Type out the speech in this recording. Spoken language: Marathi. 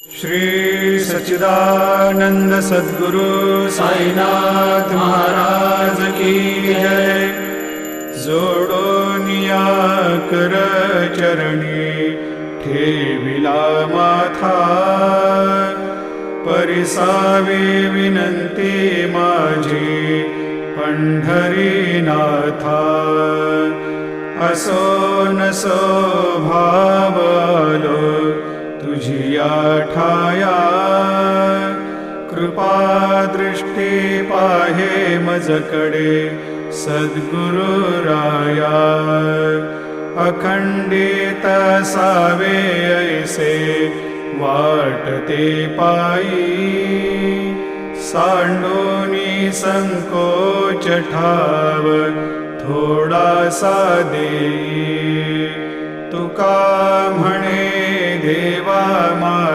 श्री सच्चिदानंद सद्गुरु साईनाथ महाराज की जय। जोडोनिया कर चरणी ठेविला माथा, परिसावी विनंती माझी पंढरीनाथा। असो नसो भावलो तुझिया ठाया, कृपा दृष्टी पाहे मजकडे सद्गुरु राया। अखंडित सावे ऐसे वाटते पायी, सांडोनी संकोच ठाव थोडासा देई। तुका म्हणे देवा मा